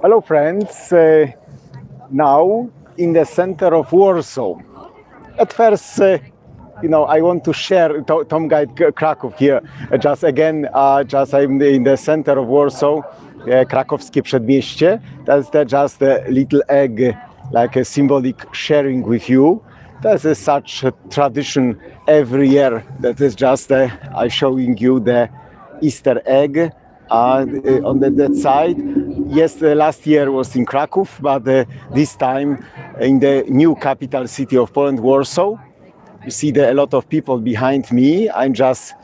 Hello friends, now in the center of Warsaw. At first, I want to share Tom Guide here. I'm in the center of Warsaw, krakowskie przedmieście. That's just a little egg, like a symbolic sharing with you. That is such a tradition every year. That is just I'm showing you the Easter egg on that side. Yes, last year was in Krakow, but this time in the new capital city of Poland, Warsaw. You see a lot of people behind me. I'm just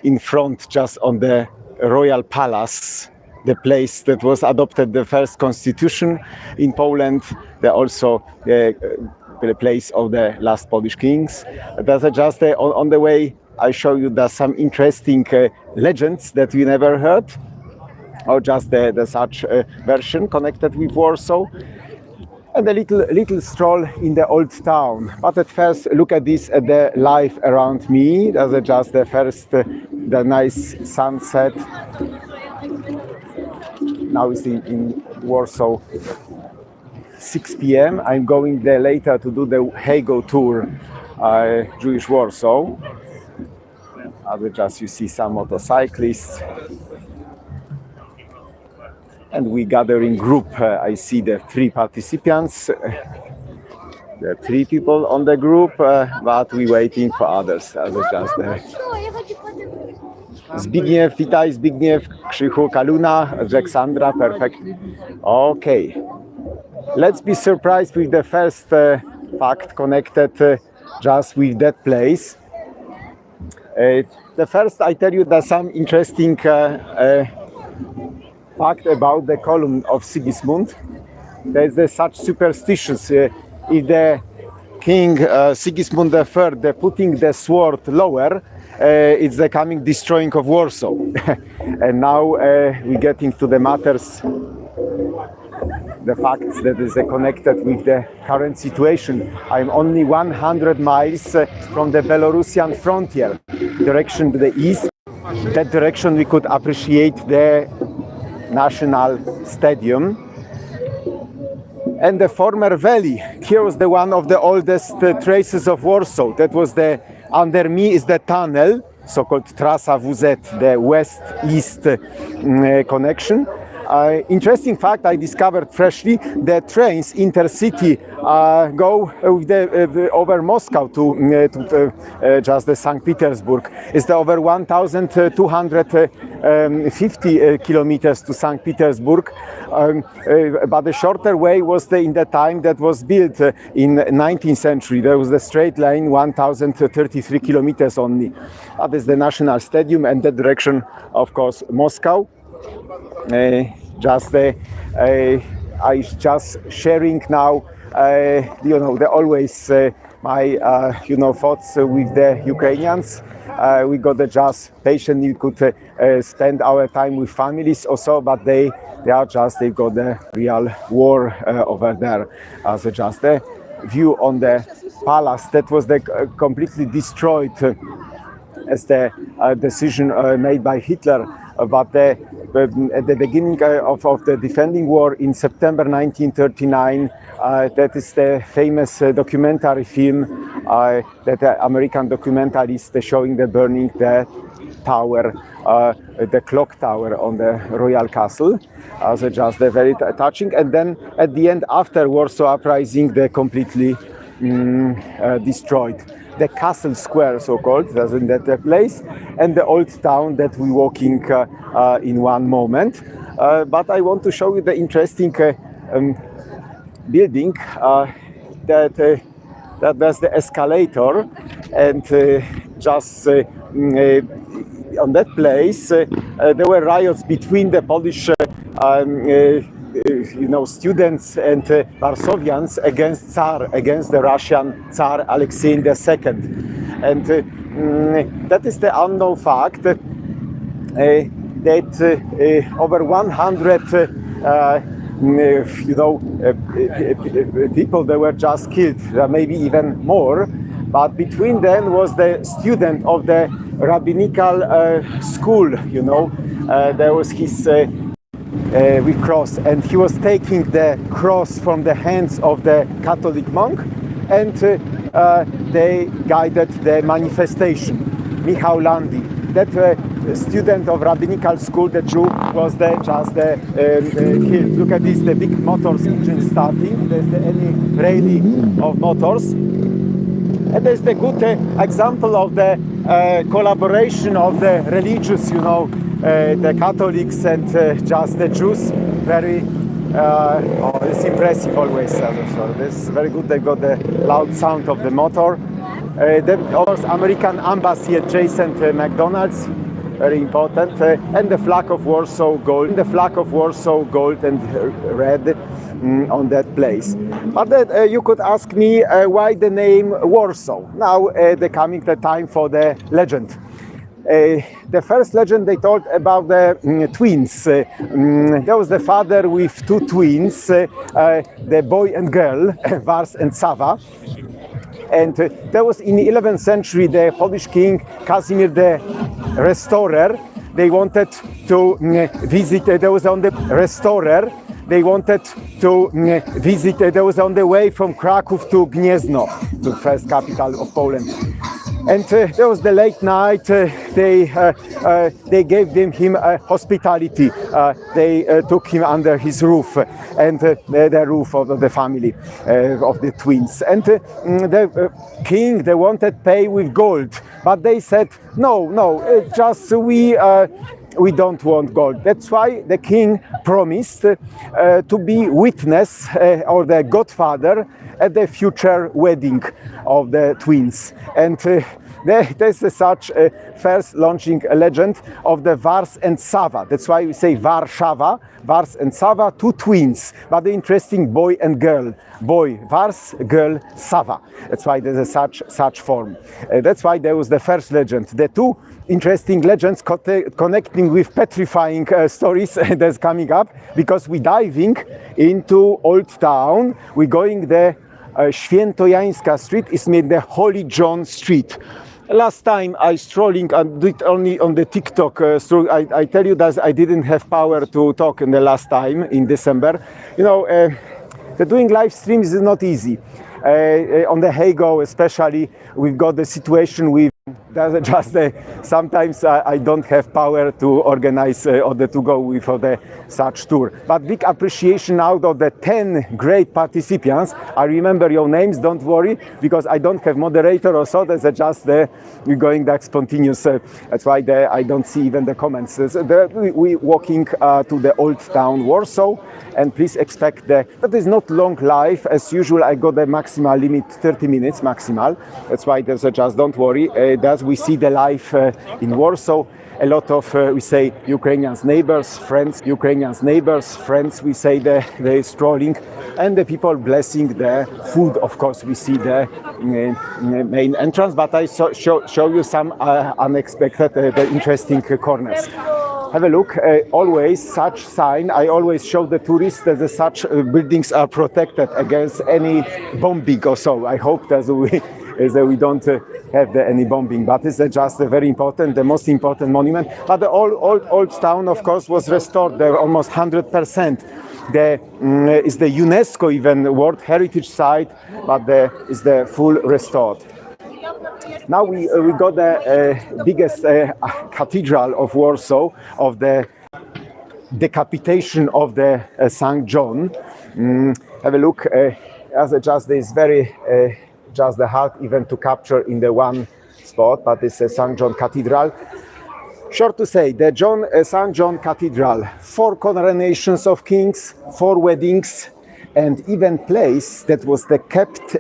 in front, just on the Royal Palace, the place that was adopted the first constitution in Poland. Also the place of the last Polish kings. That's just on the way. I show you some interesting legends that we never heard, or just the such version connected with Warsaw, and a little stroll in the old town. But at first, look at this, at the life around me. That's just the first, the nice sunset. Now it's in Warsaw, 6 p.m. I'm going there later to do the Hego tour, Jewish Warsaw. You see some motorcyclists. And we gather in group. I see the 3 participants, the 3 people on the group, but we waiting for others. Zbigniew, witaj, Zbigniew, Krzychu, Kaluna, Aleksandra, perfect. Okay, let's be surprised with the first fact connected just with that place. The first, I tell you that some interesting fact about the column of Sigismund. There's such superstitions. If the king Sigismund III, they're putting the sword lower, it's the coming destroying of Warsaw. And now we're getting to the matters, the facts that is connected with the current situation. I'm only 100 miles from the Belarusian frontier, direction to the east. That direction we could appreciate the National Stadium and the former valley. Here was one of the oldest traces of Warsaw. That was under me is the tunnel, so-called Trasa WZ, the west-east connection. Interesting fact I discovered freshly: the trains intercity go over Moscow to just the St. Petersburg. It's over 1,250 kilometers to St. Petersburg, but the shorter way was in the time that was built in 19th century. There was the straight line, 1,033 kilometers only. That is the National Stadium, and the direction, of course, Moscow. I just sharing now, always my thoughts with the Ukrainians. We got just patiently could spend our time with families also, but they've got the real war over there. As just the view on the palace that was completely destroyed as the decision made by Hitler. But at the beginning of the defending war in September 1939, that is the famous documentary film that the American documentalist showing the burning the tower, the clock tower on the Royal Castle. Just very touching. And then at the end, after Warsaw Uprising, they completely destroyed. The castle square, so-called, that's in that place, and the old town that we're walking in one moment. But I want to show you the interesting building that's the escalator, and just on that place there were riots between the Polish students and Warsawians against the Russian Tsar Alexei II. And that is the unknown fact that over 100 people that were just killed, maybe even more. But between them was the student of the rabbinical school, there was his with cross, and he was taking the cross from the hands of the Catholic monk, and they guided the manifestation. Michał Landi, that student of rabbinical school, the Jew, was just killed. Look at this, the big motors engine starting. There's any rally of motors. And there's the good example of the collaboration of the religious, you know, the Catholics and just the Jews. Very, it's impressive always. So this is very good. They got the loud sound of the motor. The of course, American embassy adjacent McDonald's, very important, and the flag of Warsaw gold, the flag of Warsaw gold and red on that place. But you could ask me why the name Warsaw. Now coming the time for the legend. The first legend they told about the twins. There was the father with two twins, the boy and girl, Wars and Sawa. And there was in the 11th century the Polish king Casimir the Restorer. They wanted to visit, there was on the Restorer. They wanted to visit, there was on the way from Kraków to Gniezno, the first capital of Poland. And there was the late night, they gave him hospitality. They took him under his roof, and the roof of the family, of the twins. And the king, they wanted pay with gold, but they said, no, just we don't want gold. That's why the king promised to be witness or the godfather at the future wedding of the twins. And there's such a first launching a legend of the Wars and Sawa. That's why we say Warszawa, Wars and Sawa, two twins, but the interesting boy and girl. Boy Wars, girl Sawa. That's why there's such form. That's why there was the first legend. The two interesting legends connecting with petrifying stories that's coming up, because we're diving into Old Town. We're going the Świętojańska Street is made the Holy John Street. Last time I strolling and did only on the TikTok. I tell you that I didn't have power to talk in the last time in December. You know, doing live streams is not easy. On the Hago especially, we've got the situation with sometimes I don't have power to organize or to go with such tour. But big appreciation out of the 10 great participants. I remember your names, don't worry, because I don't have moderator or so. That's just we're going that spontaneous. That's why I don't see even the comments. We're walking to the Old Town Warsaw, and please expect that is not long live. As usual, I got the maximal limit 30 minutes maximal. That's why there's just don't worry. We see the life in Warsaw. A lot of, we say, Ukrainians neighbors, friends, we say the strolling, and the people blessing the food. Of course, we see the main entrance, but I show you some unexpected, interesting corners. Have a look. Always such sign. I always show the tourists that such buildings are protected against any bombing or so. I hope that we don't have any bombing, but it's just very important, the most important monument. But the old town, of course, was restored. They're almost 100%. Is the UNESCO even World Heritage Site, but is the full restored. Now we got the biggest cathedral of Warsaw, of the decapitation of the St. John. Have a look. Just this very just the hard event to capture in the one spot, but it's a St. John Cathedral. Short to say, the St. John Cathedral, 4 coronations of kings, 4 weddings, and even place that was kept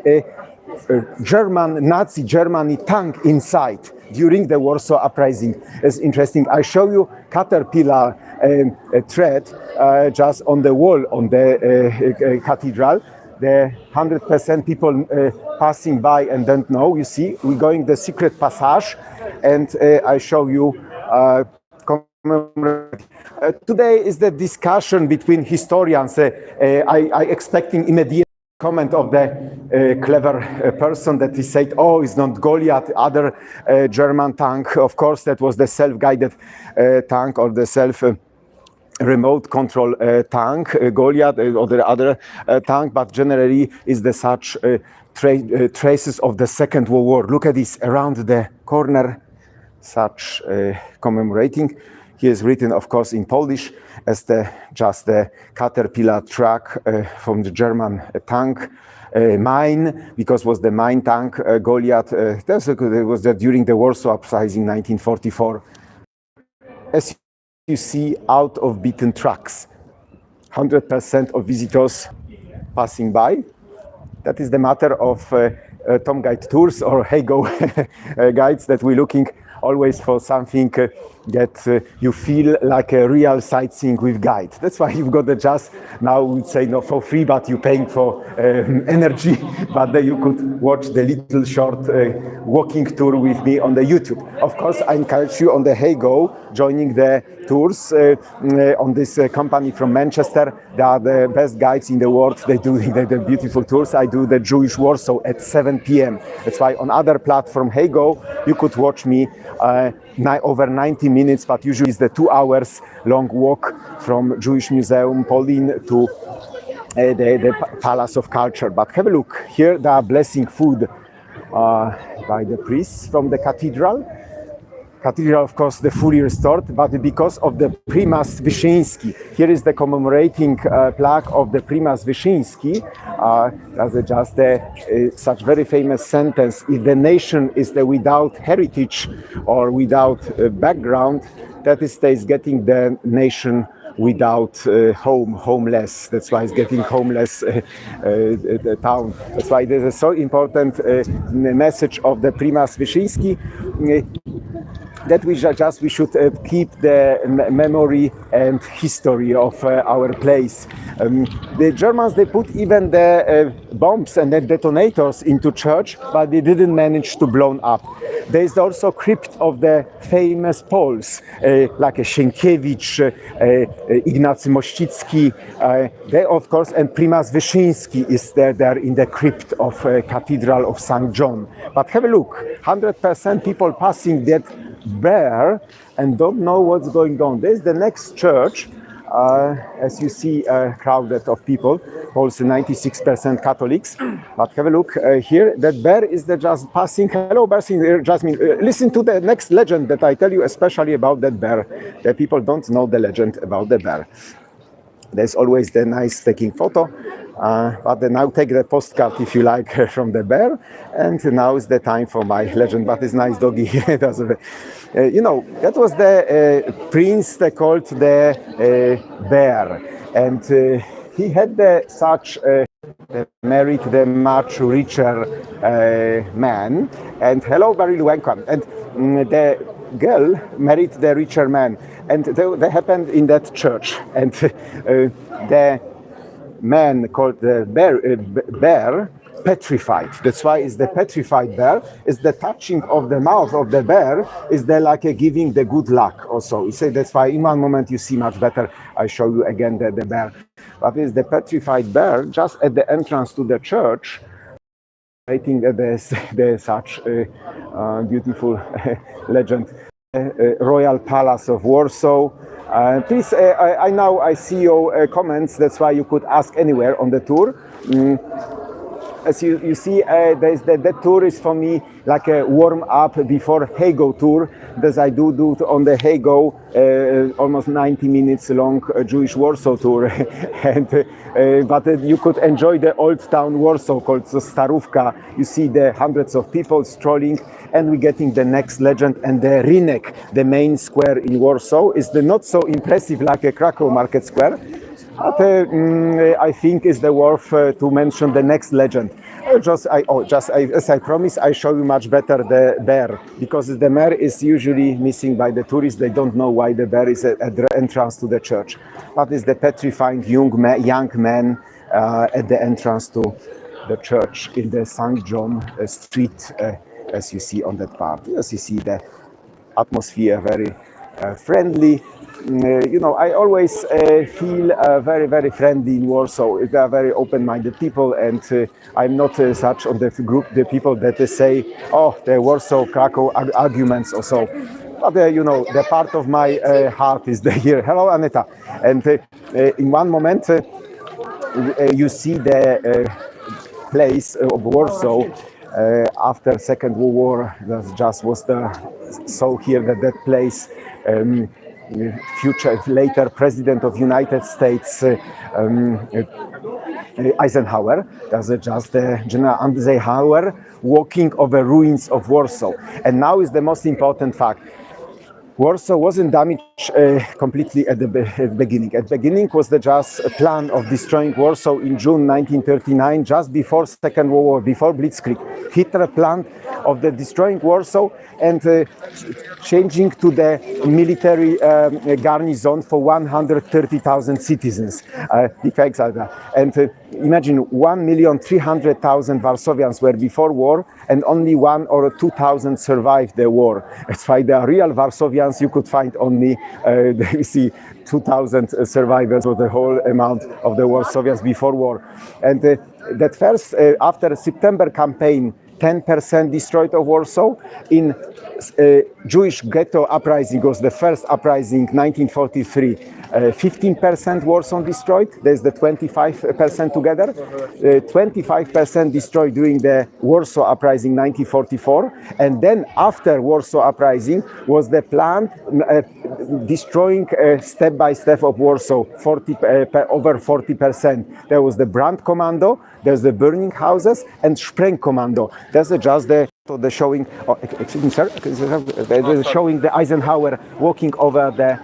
Nazi Germany tank inside during the Warsaw Uprising. It's interesting. I show you caterpillar thread just on the wall on the cathedral. The 100% people passing by and don't know. You see, we're going the secret passage, and I show you. Today is the discussion between historians. I expecting immediate comment of the clever person that he said, oh, it's not Goliath, other German tank. Of course, that was the self-guided tank or the remote control tank, Goliath or the other tank, but generally is the such traces of the Second World War. Look at this around the corner, such commemorating. Here is written, of course, in Polish as just the caterpillar truck from the German tank. Mine, because was the mine tank Goliath. It was during the Warsaw Uprising 1944. As you see, out of beaten tracks, 100% of visitors passing by. That is the matter of Tom Guide tours or Heygo guides, that we're looking always for something that you feel like a real sightseeing with guide. That's why you've got the just now we would say not for free, but you're paying for energy. But then you could watch the little short walking tour with me on the YouTube. Of course, I encourage you on the Heygo joining the tours on this company from Manchester. They are the best guides in the world. They do the beautiful tours. I do the Jewish Warsaw at 7 p.m. That's why on other platform Heygo you could watch me over 90 minutes, but usually it's the 2 hours long walk from Jewish Museum, Polin, to the Palace of Culture. But have a look. Here they are blessing food by the priests from the cathedral. Cathedral, of course, the fully restored, but because of the Prymas Wyszyński. Here is the commemorating plaque of the Prymas Wyszyński. That's just such very famous sentence: if the nation is without heritage or without background, that is getting the nation without homeless. That's why it's getting homeless town. That's why there's a so important message of the Prymas Wyszyński. That we should keep the memory and history of our place. The Germans, they put even the bombs and the detonators into church, but they didn't manage to blow up. There is also crypt of the famous Poles, like Sienkiewicz, Ignacy Mościcki, they of course, and Prymas Wyszyński is there in the crypt of Cathedral of St. John. But have a look, 100% people passing that bear and don't know what's going on. There's the next church, as you see, crowded of people, also 96% Catholics. But have a look here, that bear is just passing. Hello, Jasmine. Listen to the next legend that I tell you, especially about that bear. The people don't know the legend about the bear. There's always the nice taking photo, but then now take the postcard if you like from the bear. And now is the time for my legend. But it's nice doggy. You know, that was the prince they called the bear, and he had married the much richer man. And hello, very welcome. And the girl married the richer man, and they happened in that church. And the man called the bear petrified. That's why it's the petrified bear. Is the touching of the mouth of the bear is the like giving the good luck also. You say that's why in one moment you see much better. I show you again the bear. But it's the petrified bear just at the entrance to the church. I think that there's such beautiful legend. Royal Palace of Warsaw. Please, I see your comments. That's why you could ask anywhere on the tour. As you see, that tour is for me like a warm-up before Heygo tour, as I do on the Heygo, almost 90 minutes long Jewish Warsaw tour. And but you could enjoy the old town Warsaw called Starówka. You see the hundreds of people strolling, and we're getting the next legend. And the Rynek, the main square in Warsaw, is not so impressive like a Krakow Market Square. But I think it's worth to mention the next legend. As I promised, I show you much better the bear, because the bear is usually missing by the tourists. They don't know why the bear is at the entrance to the church. But it's the petrified young man at the entrance to the church in the St. John street, as you see on that part. As you see, the atmosphere very friendly. You know, I always feel very, very friendly in Warsaw. They are very open-minded people, and I'm not such on the group, the people that say, oh, the Warsaw, Krakow arguments or so. but you know, the part of my heart is here. Hello, Aneta. And in one moment, you see the place of Warsaw after Second World War. That just was so here that place. Future later President of United States Eisenhower, that's just General Eisenhower walking over ruins of Warsaw. And now is the most important fact. Warsaw wasn't damaged completely at the beginning. At the beginning was just a plan of destroying Warsaw in June 1939, just before Second World War, before Blitzkrieg. Hitler planned of the destroying Warsaw and changing to the military garrison for 130,000 citizens. And imagine 1,300,000 Warsawians were before war, and only 1,000 or 2,000 survived the war. That's why the real Warsawians you could find only, you see, 2,000 survivors of the whole amount of the Warsawians before war. And that first, after September campaign, 10% destroyed of Warsaw. In Jewish ghetto uprising was the first uprising, 1943. 15% Warsaw destroyed. There's the 25% together. 25% destroyed during the Warsaw uprising, 1944. And then after Warsaw uprising was the plan destroying step by step of Warsaw, over 40%. There was the Brand Commando, there's the burning houses, and Spreng Commando. That's just the showing. Oh, excuse me, sir. Showing the Eisenhower walking over the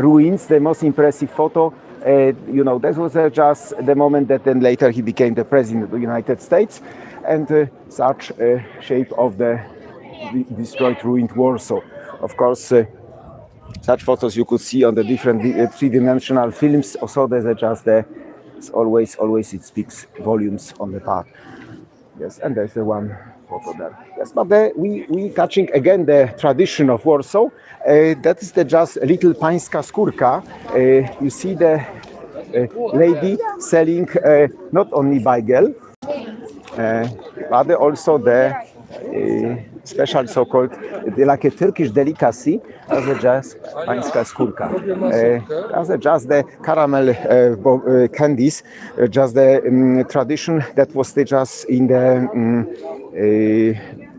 ruins. The most impressive photo. You know, that was just the moment that then later he became the president of the United States, and such shape of the destroyed, ruined Warsaw. Of course, such photos you could see on the different three-dimensional films. Also, there's just the. Always it speaks volumes on the part. Yes, and there's the one photo there. Yes, but we catching again the tradition of Warsaw. That is the just little pańska skórka. You see the lady selling not only bagel, but also the special so-called, like a Turkish delicacy, as a just pańska skórka. As a just the caramel candies, just the tradition that was just in the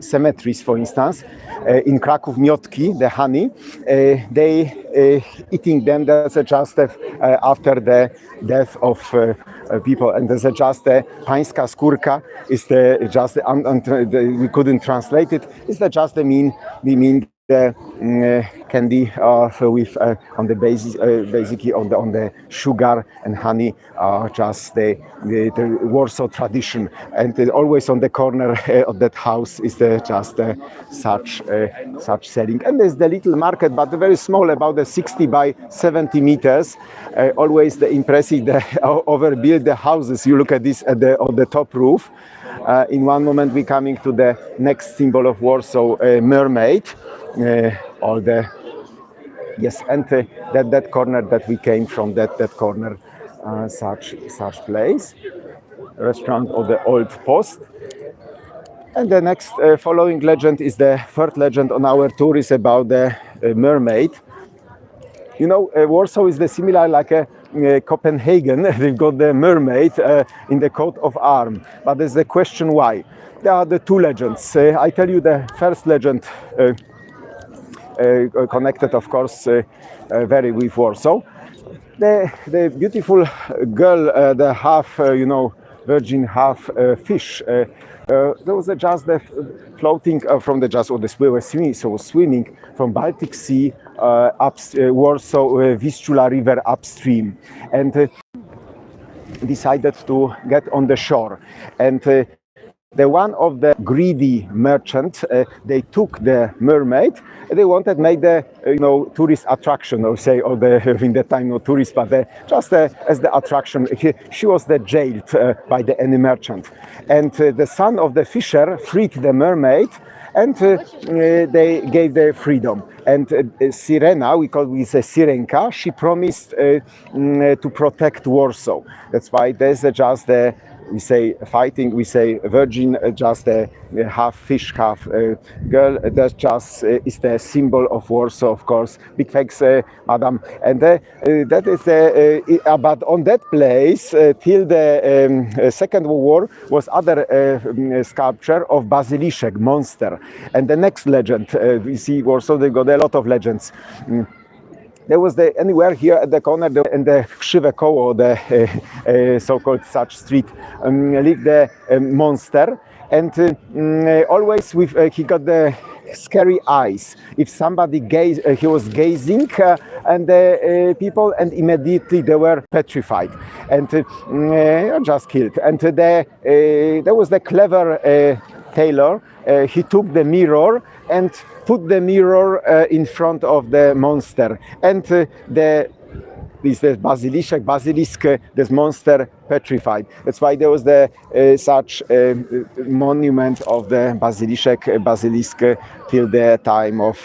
cemeteries, for instance. In Kraków, miotki, the honey, they eating them. That's just after the death of people, and there's just the pańska skórka is the just we couldn't translate it. It's the just the mean the candy with on the basis basically on the sugar and honey, just the Warsaw tradition, and always on the corner of that house is the just such selling. And there's the little market, but very small, about the 60 by 70 meters. Always the impressive, the overbuilt the houses. You look at this at on the top roof. In one moment we coming to the next symbol of Warsaw, mermaid. All the yes, and that corner that we came from, that corner, such place, restaurant of the Old Post. And the next following legend is the third legend on our tour, is about the mermaid. You know, Warsaw is the similar like a Copenhagen. They've got the mermaid in the coat of arms, but there's the question why. There are the two legends. I tell you the first legend. Connected, of course, very with Warsaw. The beautiful girl, the half, virgin, half fish. There was just the floating from the just, or the we were swimming from Baltic Sea up Warsaw Vistula River upstream, and decided to get on the shore. And the one of the greedy merchants, they took the mermaid. They wanted to make the tourist attraction, or say, or the in that time no tourist, but just as the attraction. She was jailed by the any merchant, and the son of the fisher freed the mermaid, and they gave the freedom. And Sirena, we call it Syrenka, she promised to protect Warsaw. That's why there's just the we say fighting, we say virgin, just a half fish, half girl. That just is the symbol of Warsaw, of course. Big thanks, madam. And that is but on that place till the Second World War was other sculpture of Bazyliszek monster. And the next legend, we see Warsaw, they got a lot of legends. There was anywhere here at the corner in the Krzywe Koło, the so-called such street, lived the monster, and always with he got the scary eyes. If somebody he was gazing and the people, and immediately they were petrified and just killed. And there was the clever tailor. He took the mirror and put the mirror in front of the monster, and this basilisk, this monster petrified. That's why there was the such monument of the basilisk till the time of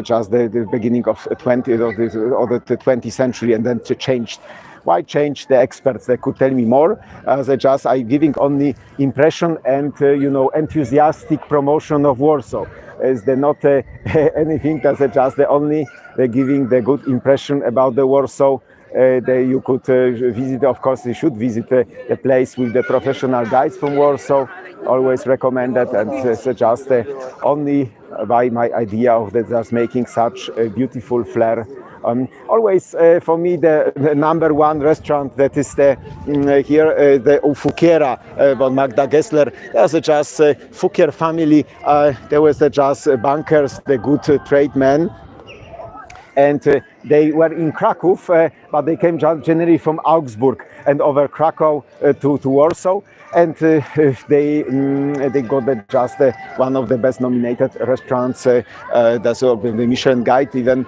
just the beginning of the 20th century, and then to changed. Why change? The experts, they could tell me more. I'm giving only impression and enthusiastic promotion of Warsaw. Is there not anything that's just they're giving the good impression about the Warsaw. You could visit, of course, you should visit the place with the professional guides from Warsaw. Always recommended, and suggest only by my idea of just making such a beautiful flair. Always for me the number one restaurant that is the here the Fukiera by Magda Gessler. There's just Fukier family. There was the just bankers, the good tradesmen. And they were in Krakow, but they came generally from Augsburg and over Krakow to Warsaw. And they got just one of the best nominated restaurants. That's the Michelin Guide, even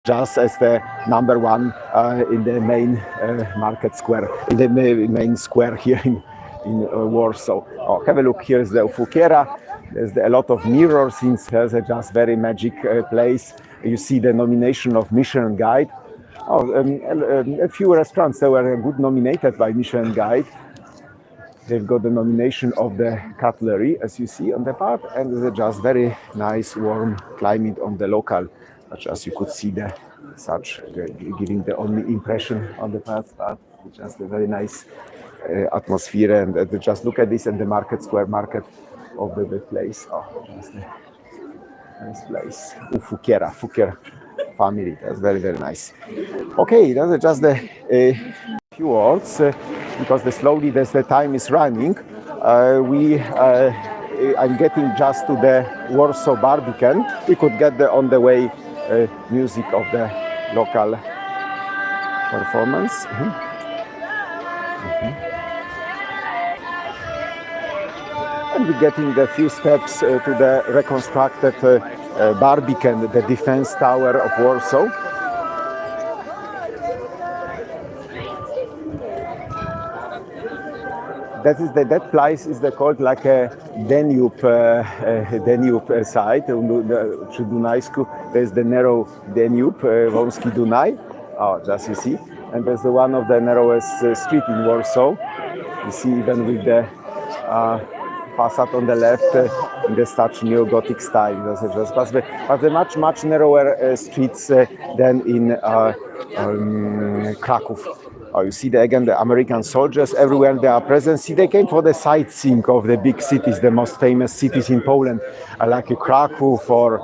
just as the number one in the main market square, in the main square here in Warsaw. Oh, have a look. Here's the Fukiera. There's a lot of mirrors, since there's just very magic place. You see the nomination of Michelin Guide. A few restaurants that were good nominated by Michelin Guide. They've got the nomination of the cutlery, as you see on the part, and there's just very nice warm climate on the local. As you could see, giving the only impression on the part, just a very nice atmosphere. And just look at this and the market square market of the place. Oh, just a nice place. Fukier family. That's very, very nice. Okay, that's just the few words because slowly as the time is running. I'm getting just to the Warsaw Barbican. We could get on the way music of the local performance. And we're getting the few steps to the reconstructed Barbican, the defense tower of Warsaw. That place is called like a Danube side, przy Dunajsku. There's the narrow Danube, Wąski Dunaj. Oh, just you see. And there's one of the narrowest street in Warsaw. You see even with the facade on the left in the such neo-Gothic style. But the much narrower streets than in Kraków. Oh, you see again the American soldiers everywhere they are present. See, they came for the sightseeing of the big cities, the most famous cities in Poland, like Kraków or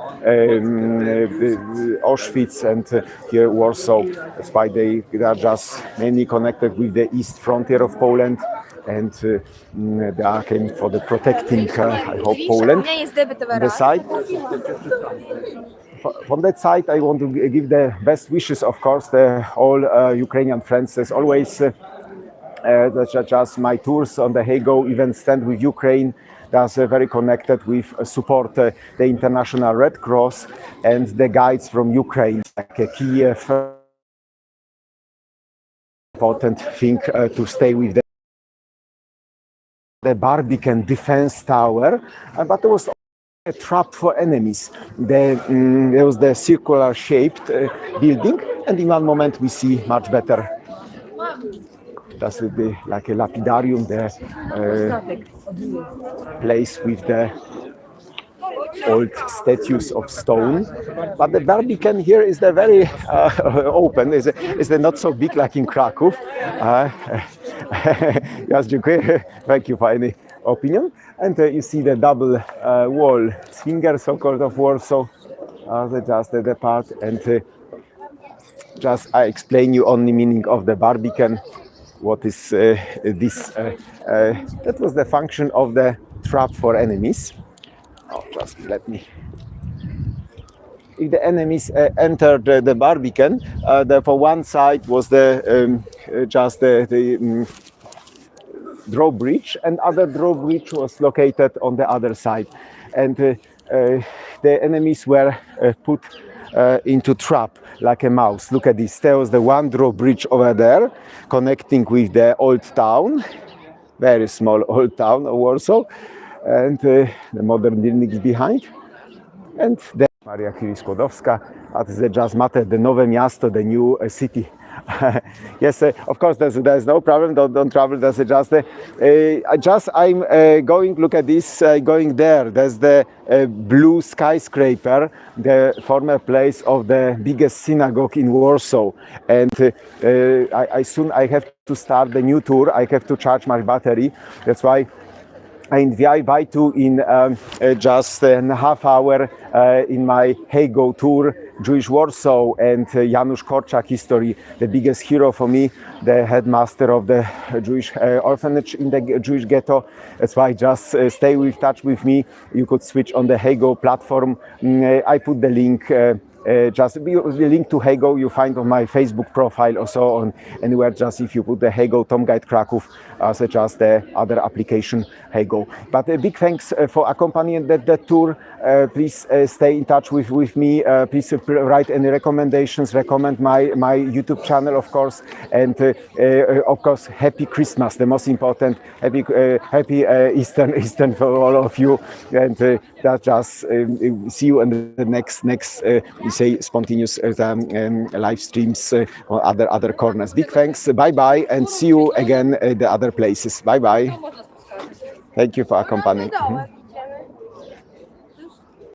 Auschwitz, and here Warsaw. That's why they are just mainly connected with the east frontier of Poland, and they came for the protecting, I hope, Poland. The side. From that side, I want to give the best wishes, of course, to all Ukrainian friends. As always, just my tours on the Hago event stand with Ukraine. That's very connected with support the International Red Cross and the guides from Ukraine, like Kiev. Important thing to stay with the Barbican defense tower, but there was a trap for enemies. There was the circular shaped building, and in one moment we see much better. Just like a lapidarium, the place with the old statues of stone. But the Barbican here is the very open, is the not so big like in Kraków. Yes, dziękuję. Thank you for any opinion. And you see the double wall swinger, so-called, of Warsaw. Just the part, and just I explain you only meaning of the Barbican. What is this? That was the function of the trap for enemies. Oh, just let me. If the enemies entered the Barbican, for one side was the just the drawbridge, and other drawbridge was located on the other side, and the enemies were put into trap like a mouse. Look at this. There was the one drawbridge over there connecting with the old town, very small old town of Warsaw, and the modern buildings behind. And then Maria Curie-Skłodowska, that is just matter, the Nowe Miasto, the new city. Yes, of course, there's no problem. Don't trouble. That's just I'm going. Look at this. Going there. There's the blue skyscraper, the former place of the biggest synagogue in Warsaw. And I soon I have to start the new tour. I have to charge my battery. That's why I invite you in just a half hour in my Hey Go tour, Jewish Warsaw, and Janusz Korczak history, the biggest hero for me, the headmaster of the Jewish orphanage in the Jewish ghetto. That's why just stay with touch with me. You could switch on the Hey Go platform. I put the link. Just the link to Hey Go you find on my Facebook profile or so on anywhere. Just if you put the Hey Go Tom Guide Kraków, such as the other application Hey Go. But a big thanks for accompanying that tour. Please stay in touch with me. Please write any recommendations. Recommend my YouTube channel, of course, and of course, Happy Christmas. The most important, happy Eastern for all of you. And that just see you in the next say spontaneous live streams or other corners. Big thanks. Bye bye, and see you again at the other places. Bye bye. Thank you for accompanying.